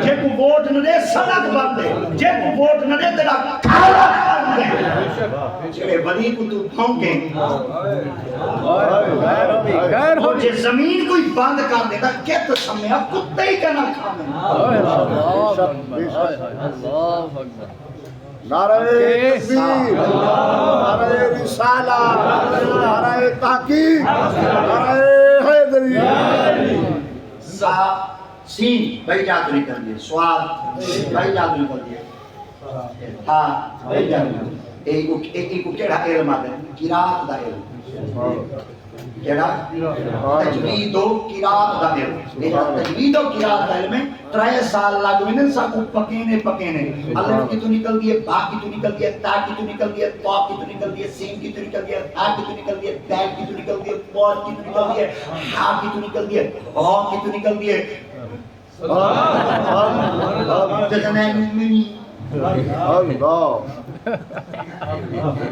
جے کو ووٹ نہ دے سڑک بند ہے جے کو ووٹ نہ دے تیرا کھالا بند ہے جے ولی کو تو پھونکے اور جے زمین کوئی بند کر دیتا کت سمیا کتے ہی کنا کھانے نعرہ تکبیر، نعرہ رسالہ، نعرہ تحقیق، نعرہ حیدری. سین بھائی جادو نکل دیئے سواد بھائی جادو نکل دیئے ہاں بھائی جادو نکل دیئے ایک کو کیڑا علم آدھے قرآت دا علم کیڑا تجوید و قرآت دا علم تجوید و قرآت دا علم ہے 3 سال لگ میں نے سب کو پکینے الف کی تو نکل دیئے با کی تو نکل دیئے تا کی تو نکل دیئے تو کی تو نکل دیئے سین کی تو نکل دیئے ہا کی تو نکل دیئے دال کی تو نکل دیئے پور کی تو نکل دیئے ہا کی تو نکل دیئے او کی تو نکل دیئے اللہ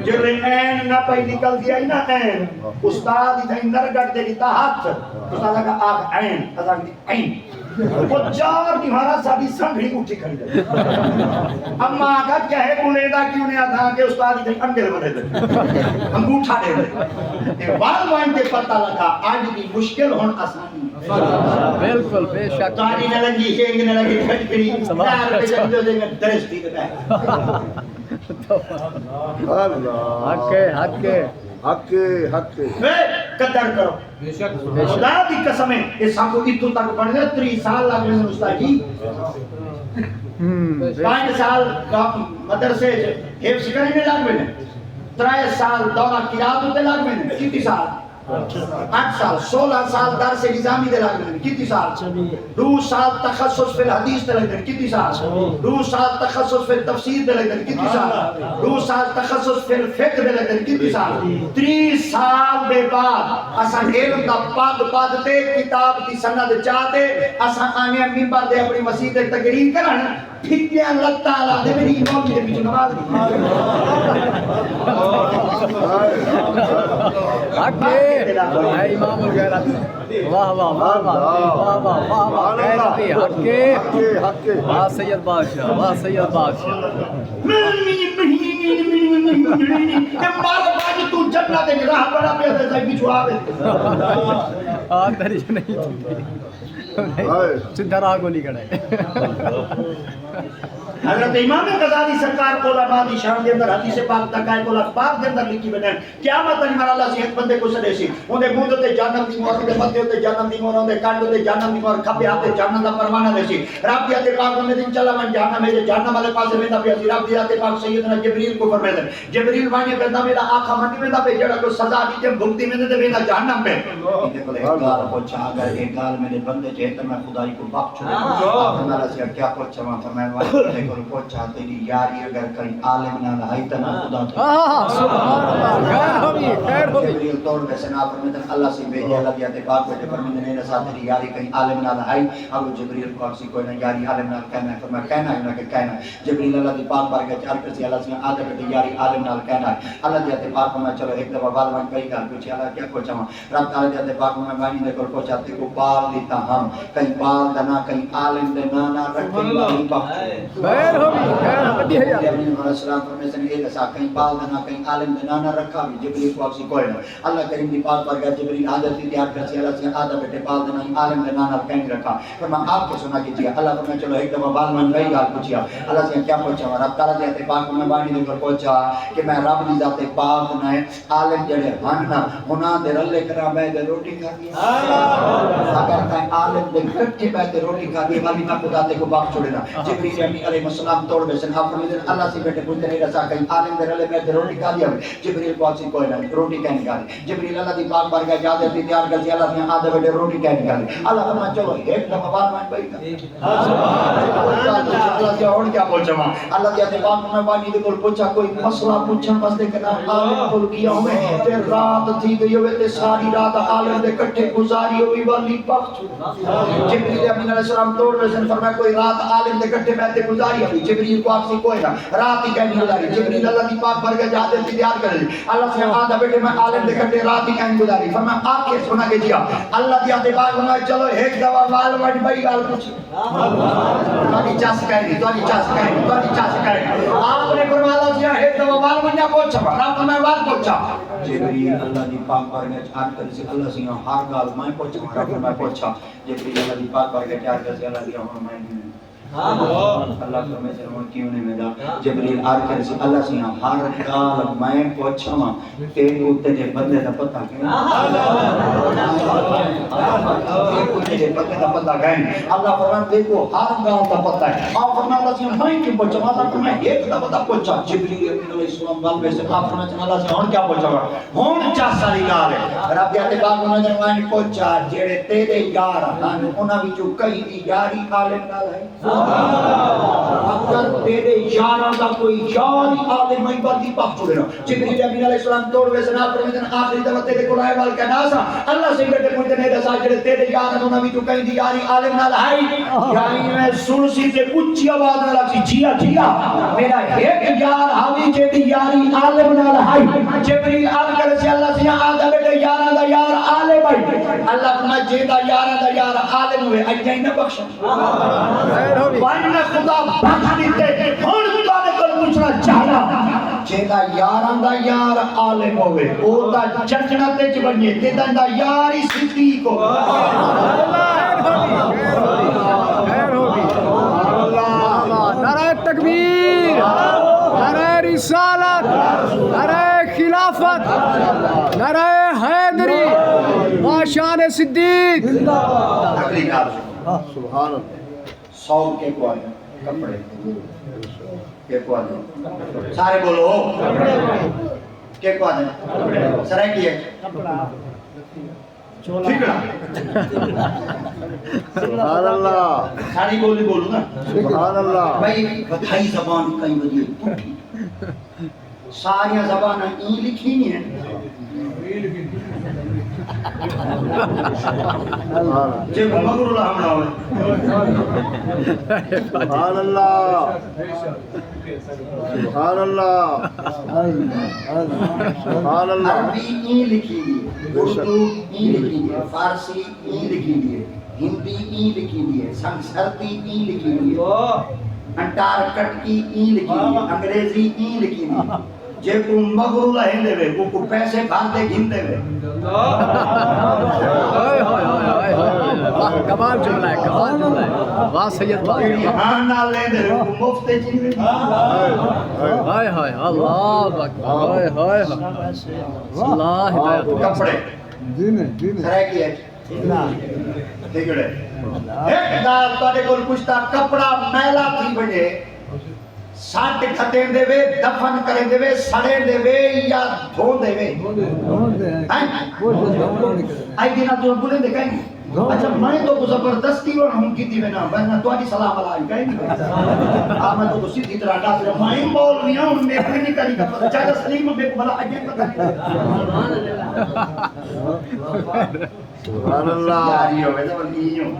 جو این نہ پہی نکل دیا ہی نا این استاد ہی تھا نرگٹ دے دیتا ہاتھ استاد کا آگ این ازاگ دی این وہ 4 دیوارہ سادی سنگھڑی اٹھی کھڑی دے اما آگا کہے بلیدہ کیوں نے آدھا کہ استاد ہی تھا انگل بنے دے انگوٹھا دے دے وال وائن کے پتہ لگا آج بھی مشکل ہون آسانی بالکل بے شک تاری نہ لگی ہینگ نہ لگی کھڑ کھڑی دار پہ جنجو دیں گے درست ہی دے اللہ حق ہے حق ہے حق ہے حق ہے قدر کرو خدا دی قسم ہے اس ہم کو اتو تک پڑھنے 3 سال لگ رہے ہیں استاد جی 5 سال مدرسے حفظ کرنے لگ رہے ہیں 3 سال دورہ قرآت ہوتے لگ رہے ہیں کتنی سال 8 سال 16 سال درس نظامی دے لگ رہے ہیں کتنی سال 2 سال تخصص فی الحدیث دے لگ رہے ہیں کتنی سال 2 سال تخصص فی التفسیر دے لگ رہے ہیں کتنی سال 2 سال تخصص فی الفقہ دے لگ رہے ہیں کتنی سال 3 سال دے بعد اساں علم دا پد تے کتاب دی سند چاہتے اساں آنے منبر دے اپنی مسجد تے تقریر کرن پھٹیاں لتا لا دے میری امام دے پیچھے نماز حق ہے امام وغیرہ واہ واہ واہ واہ واہ واہ واہ غیرتی حق ہے واہ سید بادشاہ واہ سید بادشاہ مارو باجی تو جنت دے راہ بڑا پہ تے پیچھے آوے اندر ہی نہیں سیدھا راہ کو نہیں کھڑا ہے حضرت امام غزالی سرکار کو علماء دی شان دے اندر حدیث پاک تکائے کو اخبار دے اندر لکھی بنے قیامت علی مر اللہ سے ایک بندے کو سدے سی اونے منہ تے جہنم دی مور تے متھے تے جہنم دی مور اونے کانڈ تے جہنم دی مور کھبے ہاتھ تے جہنم دا پروانہ دے سی رب دی تے پاک میں دن چلا من جہنم میں جہنم والے پاسے ویندا پیا سی رب دی تے پاک سیدنا جبریل کو فرمائے جبریل وانی کہندا میرا آقا منی ویندا پے جڑا کو سزا دی تے بھگتی میں تے ویندا جہنم میں تے کولے گال پوچھا اگر ایک گال میرے بندے چے تے میں خدائی کو بخش چھوڑ اللہ سے کیا پوچھا فرمایا وانی کو پوچھا تیری یاری اگر کہیں عالم نہ لہائی تو نہ خدا سبحان اللہ خیر ہوگی خیر ہوگی جبریل طور پہ سنا فرمیدن اللہ سے بھیجے اللہ دیاتے پاک بیٹے فرمیدن اے نسا تیری یاری کہیں عالم نہ لہائی اب جبریل کو اکسی کوئی نہ یاری عالم نہ کہنا ہے فرمایا کہنا ہے انہاں کہ کہنا ہے جبریل اللہ دی پاک بارگاہ چار کرسی اللہ سے آدھے بیٹے یاری عالم نہ کہنا ہے اللہ دیاتے پاک فرمایا چلو ایک دفعہ بالوان کئی گال پوچھے اللہ کیا پوچھا ہوں رب تعالی دیاتے پاک فرمایا وانی دے کر پوچھاتے کو بال دیتا ہم کہیں بال دنا کہیں عالم دے نانا رکھیں وانی بخش خیر ہوگی خیر ہوگی جبریل علیہ السلام فرمیدن اے نسا کہیں بال دنا کہیں عالم دے نانا رکھا بھی جبریل کو اکسی کوئی نہ اللہ کریم دی پاک بارگاہ جبریل حاضر تھی تیار کرسی اللہ سے آدھا بیٹے بال دنا عالم دے نانا کہیں رکھا فرمایا آپ کے سنا کیجئے اللہ فرمایا چلو ایک دفعہ بال من وہی گال پوچھیا اللہ سے کیا پوچھا رب تعالی ذات پاک میں بانی دے کر پوچھا کہ میں رب دی ذات پاک نہ عالم جڑے ہن ہونا دے رلے کرا میں دے روٹی کھا دی اگر کہیں عالم دے کٹھے بیٹھے روٹی کھا دی والی نہ خدا تے کو باپ چھوڑنا جبریل علیہ السلام توڑ بیسن آپ فرمیدن اللہ سے بیٹے پوچھتے نہیں رسا کہیں عالم دے رلے بیٹھے روٹی کھا دیا جبریل کو اکسی کوئی نہ روٹی کہیں نکالی جبریل اللہ دی پاک بارگاہ جادر دی تیار کرسی اللہ سے آدھے بیٹے روٹی کہیں نکالی اللہ فرمایا چلو ایک دفعہ بات مان بھائی اللہ سے اور کیا پوچھا ماں اللہ دی آدھے پاک میں بانی دے کل پوچھا کوئی مسئلہ پوچھن بس دے کنا عالم کل کیا ہوئے پھر رات تھی گئی ہوئے تے ساری رات عالم دے کٹھے گزاری ہوئی والی بخش جبریل امین علیہ السلام توڑ ویسن فرمایا کوئی رات عالم دے کٹھے بیٹھے گزاری ہوئی جبریل کو آپ سے کوئی نہ رات ہی کہیں گزاری جبریل اللہ دی پاک بارگاہ جادر دی تیار کر لی اللہ سے آدھا بیٹے میں عالم دے کٹھے رات ہی کہیں گزاری فرمایا آپ کے سنا کے جیا اللہ دی آدھے پاک فرمایا چلو ایک دوا مال وڈ بھائی گال پوچھی تواڈی چا سکائے تواڈی چا سکائے تواڈی چا سکائے آپ نے فرمایا سی ہے تو وال منیا پوچھا رب میں وال پوچھا جبریل اللہ دی پاک بارگاہ وچ عرض کر سی اللہ سی ہر گل میں پوچھا رب میں پوچھا جبریل اللہ دی پاک بارگاہ وچ عرض کر سی اللہ دی ہن میں اللہ فرمائے سے ہن کیوں نہیں میرا جبریل عرض کر سی اللہ سی ہر گل میں پوچھا تیرے تے بندے دا پتہ کیوں تیرے بندے دا پتہ کہیں اللہ فرمان دیکھو ہر گل دا پتہ ہے آپ فرمان اللہ سی میں کیوں پوچھا اللہ فرمائے ایک دا پتہ پوچھا جبریل علیہ السلام گل ویسے آپ فرمان اللہ سی ہن کیا پوچھا ہن چا ساری گل ہے رب دے پاک نے میں پوچھا جڑے تیرے یار ہیں انہاں وچوں کئی دی یاری عالم نال ہے اگر تیرے یاراں دا کوئی یار عالم میں بندی پاک چھوڑے نا جبریل علیہ السلام توڑ ویسے نہ فرمایا آخری دفعہ تیرے کول آئے وال کہنا سا اللہ سے بیٹے مجھے نہیں دسا جڑے تیرے یار انہاں وچوں کئی دی یاری عالم نال ہے یاری میں سنسی تے اونچی آواز نال سی جیا جیا میرا ایک یار حاوی جڑی یاری عالم نال ہے جبریل عرض کر سے اللہ سے آدھا بیٹے یاراں دا یار عالم ہے اللہ فرمایا جے دا یاراں دا یار عالم ہوئے اجے نہ بخش وائن خدا بخش دیتے ہن تواڈے کول پوچھنا چاہنا جیدا یاراں دا یار عالم ہوئے او دا چچنا تے چ بنے تے دا یار ہی صدیق ہو خیر ہوگی نعرہ تکبیر نعرہ رسالت نعرہ خلافت نعرہ حیدری ماشان صدیق اگلی گل سبحان اللہ 100 کے کو آئے کپڑے کے کو آئے سارے بولو کے کو آئے سرائے کی ہے ٹھیکڑا سبحان اللہ ساری بولی بولو نا سبحان اللہ بھائی بتائی زبان کئی بدی ساری زبان ای لکھی نہیں ہے جب مگر اللہ ہمڑا ہوئے سبحان اللہ سبحان اللہ سبحان اللہ عربی ای لکھی دی اردو ای لکھی دی فارسی ای لکھی دی ہندی ای لکھی دی سنسکرتی ای لکھی دی انٹارکٹکی ای لکھی دی انگریزی ای لکھی دی جے کو مگر اللہ ہندے وے کو پیسے بھار دے گھنتے وے کمال جملہ ہے کمال جملہ ہے واہ سید بھائی ہاں نہ لے دے کو مفت چیز ہائے ہائے اللہ اکبر ہائے ہائے اللہ ہدایت کپڑے سرائے کی ہے ٹھیکڑے ایک دار تواڈے کول پوچھتا کپڑا میلا تھی بنے ساٹھ کھٹے دے وے دفن کرے دے وے سڑے دے وے یا دھو دے وے آئی دینا تو بولے دے کہیں اچھا میں تو زبردستی اور ہم کی تھی نا میں تواڈی سلام علیکم کہیں نہیں آپ میں تو سیدھی طرح ڈاک رہا میں بول رہی ہوں میں کوئی نہیں کری گا چاہے سلیم میں کو بلا اجے پتہ سبحان اللہ یاری ہوے تو نہیں ہوں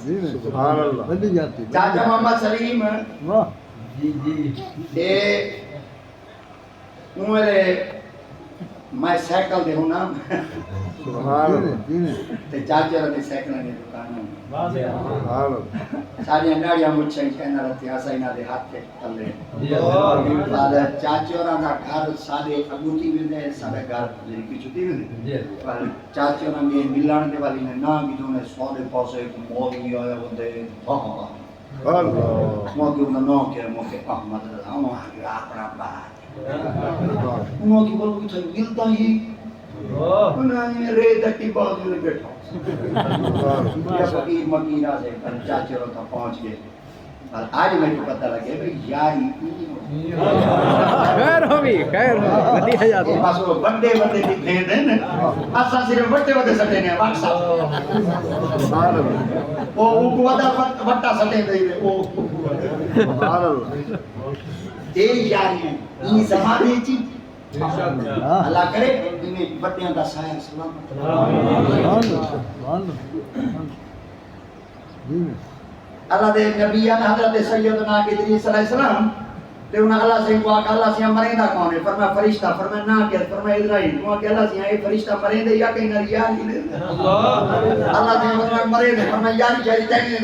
سبحان اللہ چاچا محمد سلیم اے عمرے میں سائیکل دے ہونا سبحان اللہ تے چاچا نے سائیکل دی دکان سبحان اللہ ساری انڈاڑیاں مچھیں کہنا رہتی آسا انہاں دے ہاتھ تے تلے بعد چاچا دا گھر سارے اگوتی ویندے سارے گھر جی کی چھٹی ویندے پر چاچا نے ملان دے والی نے نا کی نے سونے پاسے ایک مولوی آیا ہوندے اللہ مولوی نے نو کہ موکے احمد ہم اپنا بات انہوں کی بولو کہ ملتا ہی انہوں نے ریت اٹی بازو میں بیٹھا یا فقیر مکیر آزے پر چاچے روتا پہنچ گئے اور آج میں کو پتہ لگے بھئی یاری خیر ہوگی خیر ہوگی ہے جاتی بس وہ بندے بندے کی دے دیں اسا صرف بٹے بٹے سٹے نے واق صاحب سبحان اللہ وہ کو وٹا سٹے دے وہ سبحان اللہ اے یاری یہ زمانے چیز اللہ کرے انہیں بٹیاں دا سایہ سلام اللہ دے نبیان حضرت سیدنا ادریس علیہ السلام تے انہاں اللہ سے دعا کہ اللہ سے مریندا کون ہے؟ فرمایا فرشتہ، فرمایا نہ کہ فرمایا اسرائیل، دعا کہ اللہ سے یہ فرشتہ مریندا یا کہ نہ یار اللہ سے فرمایا مریندا، فرمایا یار چاہیے